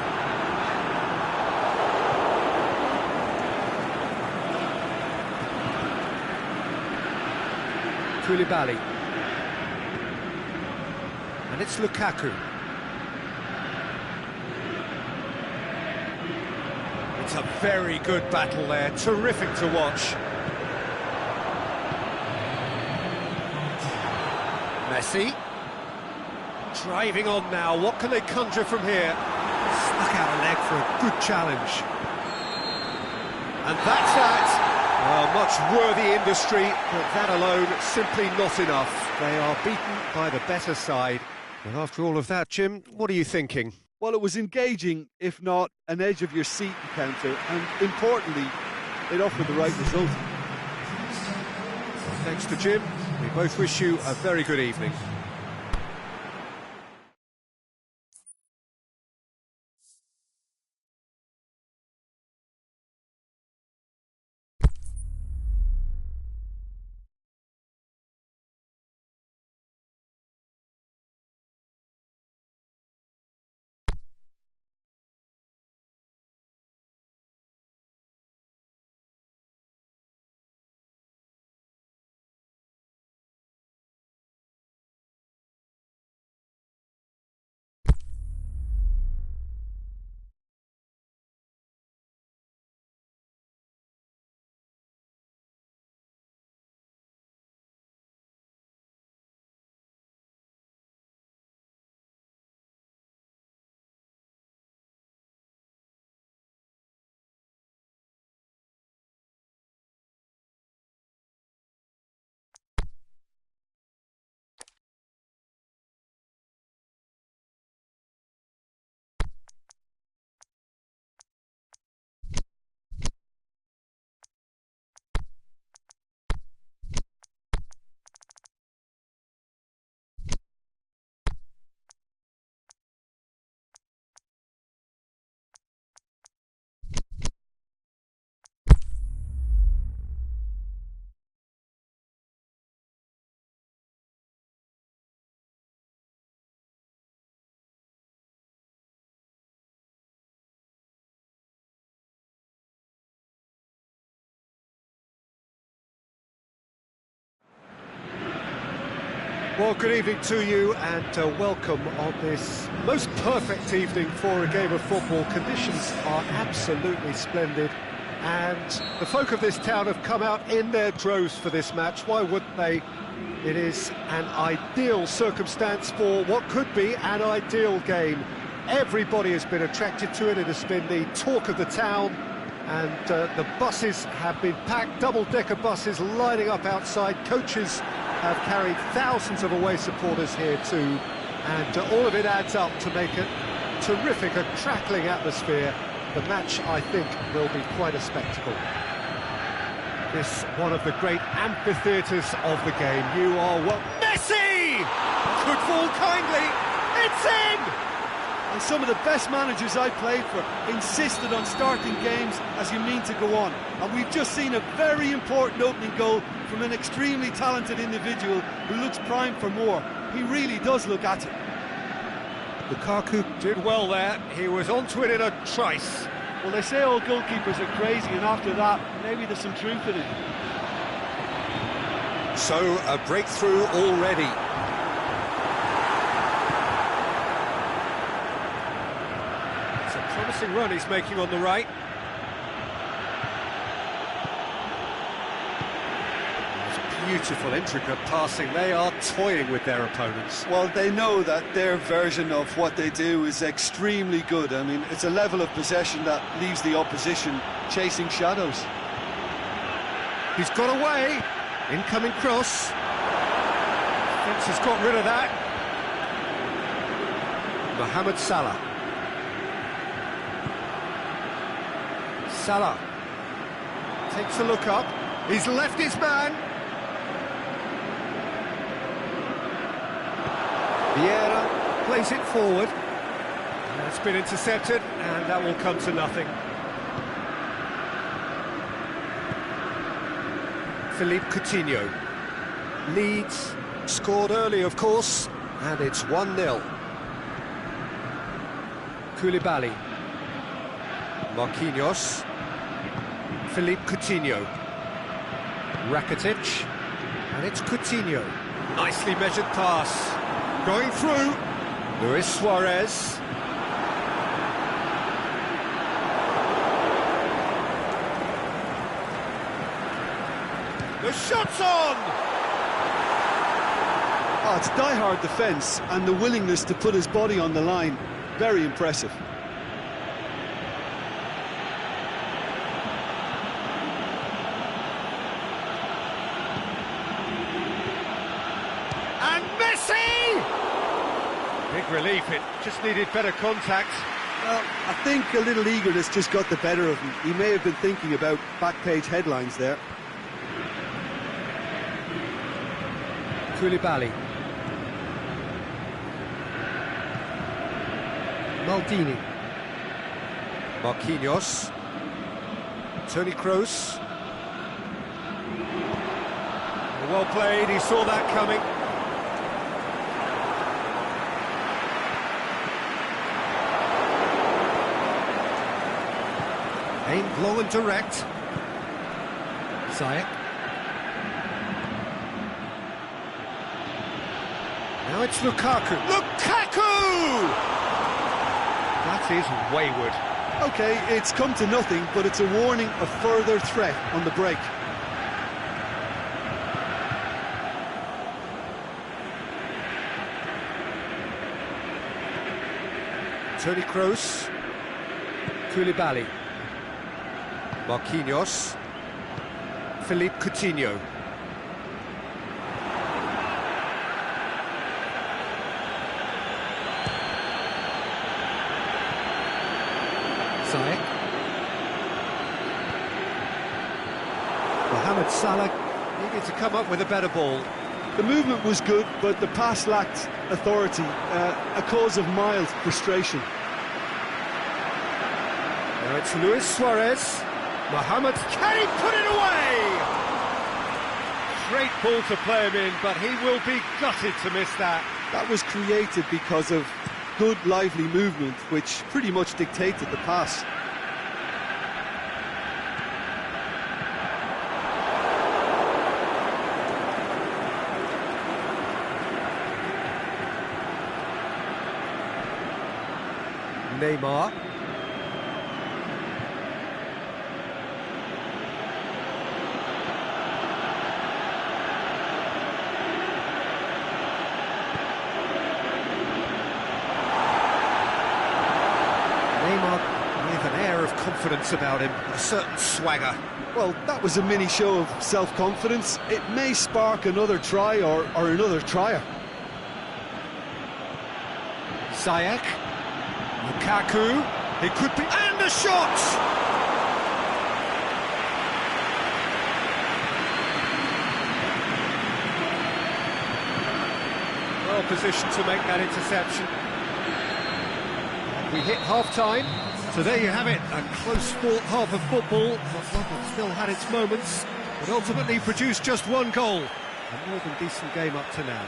Speaker 1: Koulibaly. And it's Lukaku. It's a very good battle there, terrific to watch. Messi. Driving on now, what can they conjure from here? Stuck out a leg for a good challenge. And that's that. Well, much worthy industry, but that alone simply not enough. They are beaten by the better side. And after all of that, Jim, what are you thinking?
Speaker 2: Well, it was engaging, if not an edge-of-your-seat encounter, and importantly, it offered the right result.
Speaker 1: Thanks to Jim. We both wish you a very good evening. Well, good evening to you and welcome on this most perfect evening for a game of football. Conditions are absolutely splendid and the folk of this town have come out in their droves for this match. Why wouldn't they? It is an ideal circumstance for what could be an ideal game. Everybody has been attracted to it. It has been the talk of the town, and the buses have been packed, double-decker buses lining up outside. Coaches have carried thousands of away supporters here too, and all of it adds up to make it terrific, a crackling atmosphere. The match, I think, will be quite a spectacle. This one of the great amphitheatres of the game. You are well. Messi! Could fall kindly. It's in!
Speaker 2: And some of the best managers I played for insisted on starting games as you mean to go on. And we've just seen a very important opening goal from an extremely talented individual who looks primed for more. He really does look at it.
Speaker 1: Lukaku did well there. He was onto it in a trice.
Speaker 2: Well, they say all goalkeepers are crazy, and after that, maybe there's some truth in it.
Speaker 1: So, a breakthrough already. It's a promising run he's making on the right. Beautiful, intricate passing. They are toying with their opponents.
Speaker 2: Well, they know that their version of what they do is extremely good. I mean, it's a level of possession that leaves the opposition chasing shadows.
Speaker 1: He's got away. Incoming cross. Fence has got rid of that. Mohamed Salah. Salah takes a look up. He's left his man. Vieira plays it forward. It's been intercepted, and that will come to nothing. Philippe Coutinho leads, scored early, of course, and it's 1-0. Koulibaly, Marquinhos, Philippe Coutinho, Rakitic, and it's Coutinho. Nicely measured pass. Going through, Luis Suarez. The shot's on!
Speaker 2: Oh, it's die-hard defence, and the willingness to put his body on the line. Very impressive.
Speaker 1: And Messi! Big relief, it just needed better contact.
Speaker 2: Well, I think a little eagerness just got the better of him. He may have been thinking about back-page headlines there.
Speaker 1: Koulibaly. Maldini. Marquinhos. Toni Kroos. Well played, he saw that coming. Aimed low and direct. Ziyech. Now it's Lukaku. Lukaku! That is wayward.
Speaker 2: OK, it's come to nothing, but it's a warning of further threat on the break.
Speaker 1: Toni Kroos. Koulibaly. Marquinhos. Philippe Coutinho. Ziyech. Mohamed Salah needed to come up with a better ball.
Speaker 2: The movement was good, but the pass lacked authority, a cause of mild frustration.
Speaker 1: Now it's Luis Suarez. Mohamed, can he put it away? Great ball to play him in, but he will be gutted to miss that.
Speaker 2: That was created because of good, lively movement, which pretty much dictated the pass.
Speaker 1: Neymar. Neymar with an air of confidence about him, a certain swagger.
Speaker 2: Well, that was a mini show of self-confidence. It may spark another try or another trier.
Speaker 1: Ziyech, Lukaku, it could be, and a shot! Well positioned to make that interception. We hit half-time, so there you have it, a close-fought half of football. That still had its moments, but ultimately produced just one goal. A more than decent game up to now.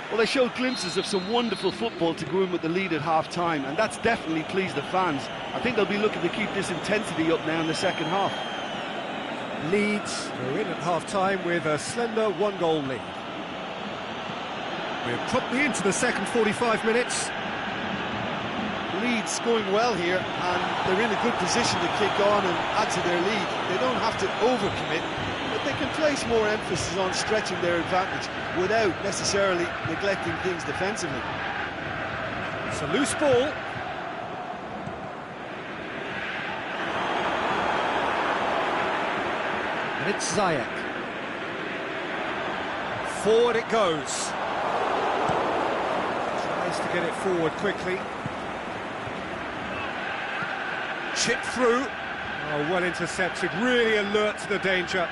Speaker 2: Well, they showed glimpses of some wonderful football to go in with the lead at half-time, and that's definitely pleased the fans. I think they'll be looking to keep this intensity up now in the second half.
Speaker 1: Leeds are in at half-time with a slender one-goal lead. We're promptly into the second 45 minutes.
Speaker 2: Leeds going well here, and they're in a good position to kick on and add to their lead. They don't have to overcommit, but they can place more emphasis on stretching their advantage without necessarily neglecting things defensively.
Speaker 1: It's a loose ball. And it's Ziyech. Forward it goes. Tries to get it forward quickly. Chip through. Oh, well intercepted, really alert to the danger.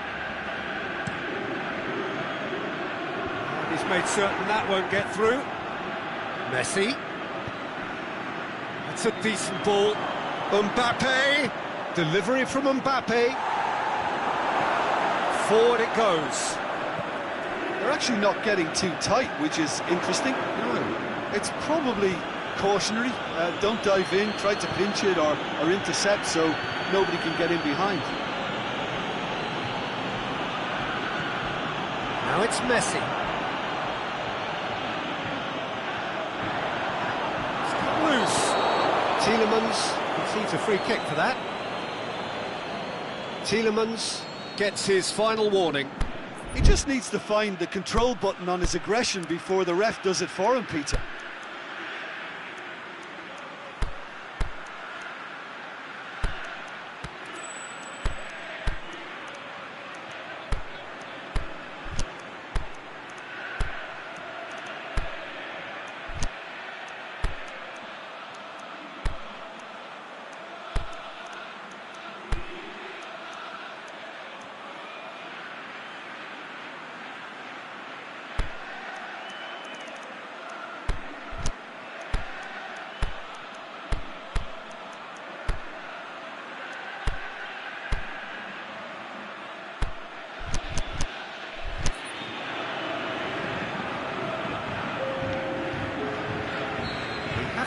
Speaker 1: And he's made certain that won't get through. Messi. That's a decent ball. Mbappe. Delivery from Mbappe. Forward it goes.
Speaker 2: They're actually not getting too tight, which is interesting.
Speaker 1: No.
Speaker 2: It's probably cautionary. Don't dive in, try to pinch it or intercept so nobody can get in behind.
Speaker 1: Now it's Messi. It's cut loose. Tielemans concedes a free kick for that. Tielemans gets his final warning.
Speaker 2: He just needs to find the control button on his aggression before the ref does it for him, Peter.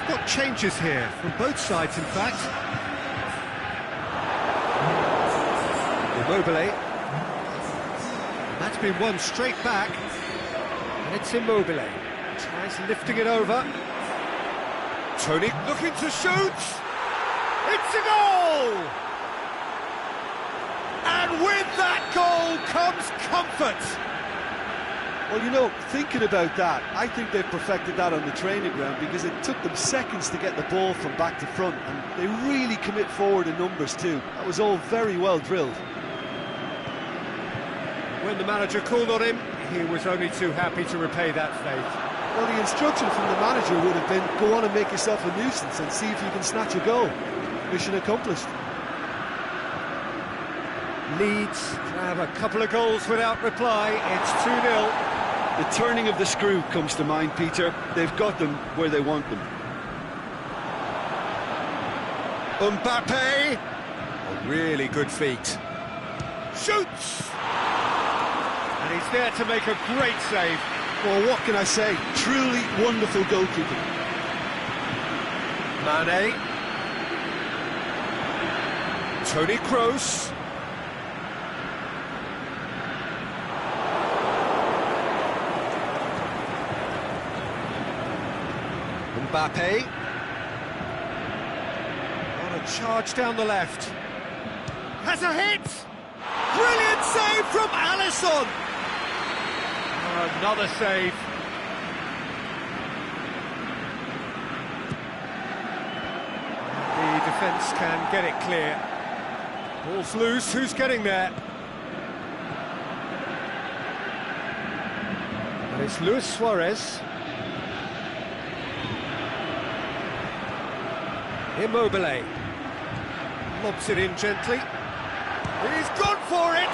Speaker 1: Got changes here from both sides, in fact. Immobile. That's been won straight back. And it's Immobile. Tries lifting it over. Tony looking to shoot. It's a goal! And with that goal comes comfort.
Speaker 2: Well, you know, thinking about that, I think they've perfected that on the training ground because it took them seconds to get the ball from back to front, and they really commit forward in numbers too. That was all very well drilled.
Speaker 1: When the manager called on him, he was only too happy to repay that faith.
Speaker 2: Well, the instruction from the manager would have been, go on and make yourself a nuisance and see if you can snatch a goal. Mission accomplished.
Speaker 1: Leeds have a couple of goals without reply. It's 2-0.
Speaker 2: The turning of the screw comes to mind, Peter. They've got them where they want them.
Speaker 1: Mbappe. A really good feat. Shoots! And he's there to make a great save.
Speaker 2: Well, what can I say? Truly wonderful goalkeeping.
Speaker 1: Mane. Toni Kroos. Mbappe. A charge down the left. Has a hit! Brilliant save from Alisson! Another save. The defence can get it clear. Ball's loose, who's getting there? And it's Luis Suarez. Immobile. Lobs it in gently. He's gone for it!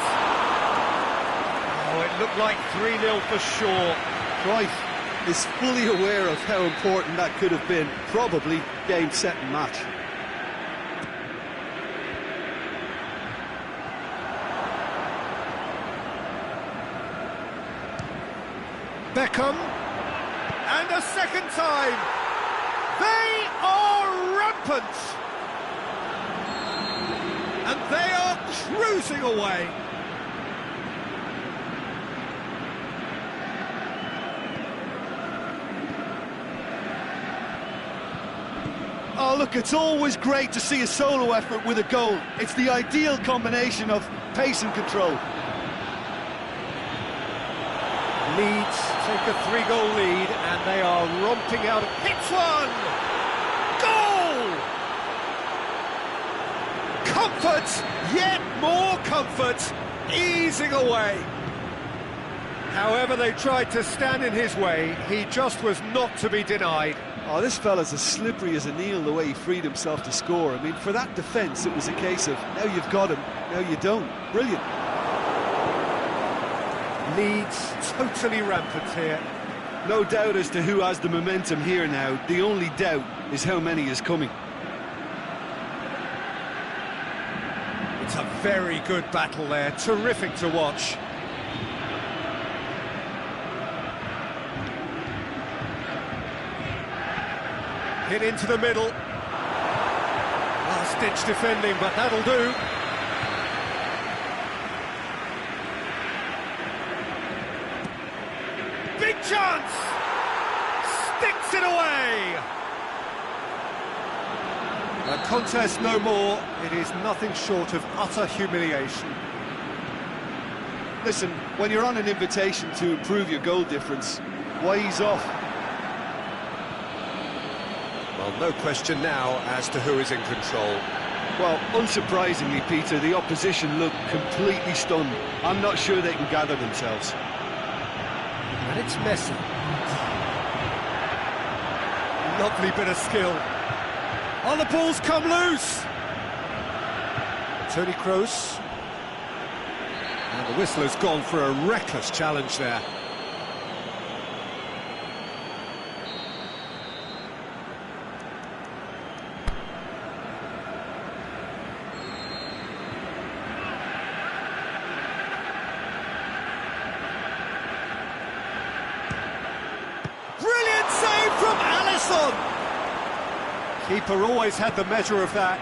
Speaker 1: Oh, it looked like 3-0 for sure.
Speaker 2: Cruyff is fully aware of how important that could have been. Probably game, set and match.
Speaker 1: Beckham. And a second time. They are rampant. And they are cruising away.
Speaker 2: Oh, look, it's always great to see a solo effort with a goal. It's the ideal combination of pace and control.
Speaker 1: Leeds take a 3-goal lead, and they are romping out. Hits one! Goal! Comfort, yet more comfort, easing away. However they tried to stand in his way, he just was not to be denied.
Speaker 2: Oh, this fella's as slippery as an eel the way he freed himself to score. I mean, for that defence, it was a case of, now you've got him, now you don't. Brilliant.
Speaker 1: Leeds totally rampant here.
Speaker 2: No doubt as to who has the momentum here now. The only doubt is how many is coming.
Speaker 1: It's a very good battle there, terrific to watch. Hit into the middle. Last-ditch defending, but that'll do. Big chance! Sticks it away! A contest no more. It is nothing short of utter humiliation.
Speaker 2: Listen, when you're on an invitation to improve your goal difference, why ease off?
Speaker 1: Well, no question now as to who is in control.
Speaker 2: Well, unsurprisingly, Peter, the opposition look completely stunned. I'm not sure they can gather themselves.
Speaker 1: And it's Messi. Lovely bit of skill. Oh, the ball's come loose! Toni Kroos. And the whistler's gone for a reckless challenge there. Brilliant save from Alisson! Keeper always had the measure of that.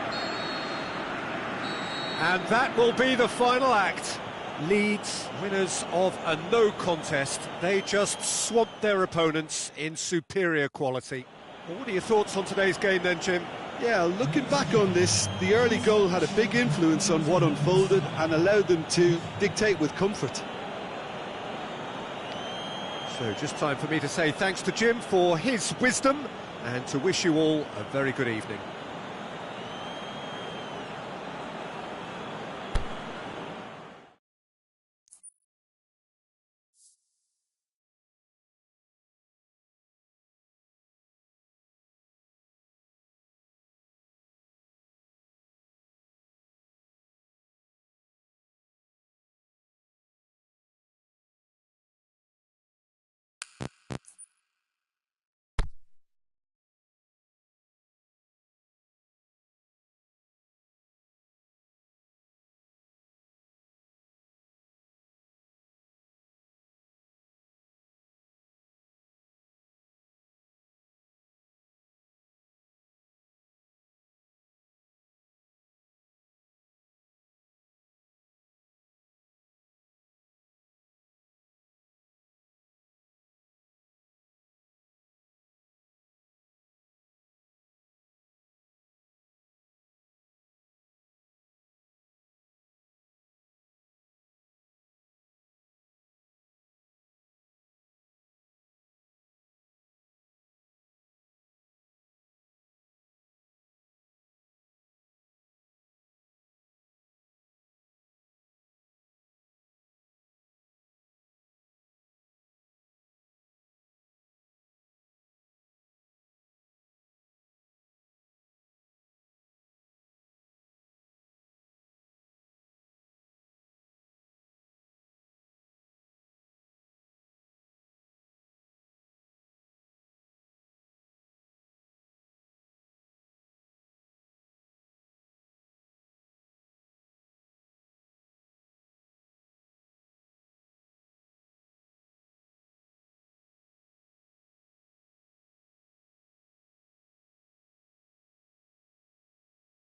Speaker 1: And that will be the final act. Leeds, winners of a no contest. They just swamped their opponents in superior quality. Well, what are your thoughts on today's game then, Jim?
Speaker 2: Yeah, looking back on this, the early goal had a big influence on what unfolded and allowed them to dictate with comfort.
Speaker 1: So just time for me to say thanks to Jim for his wisdom and to wish you all a very good evening.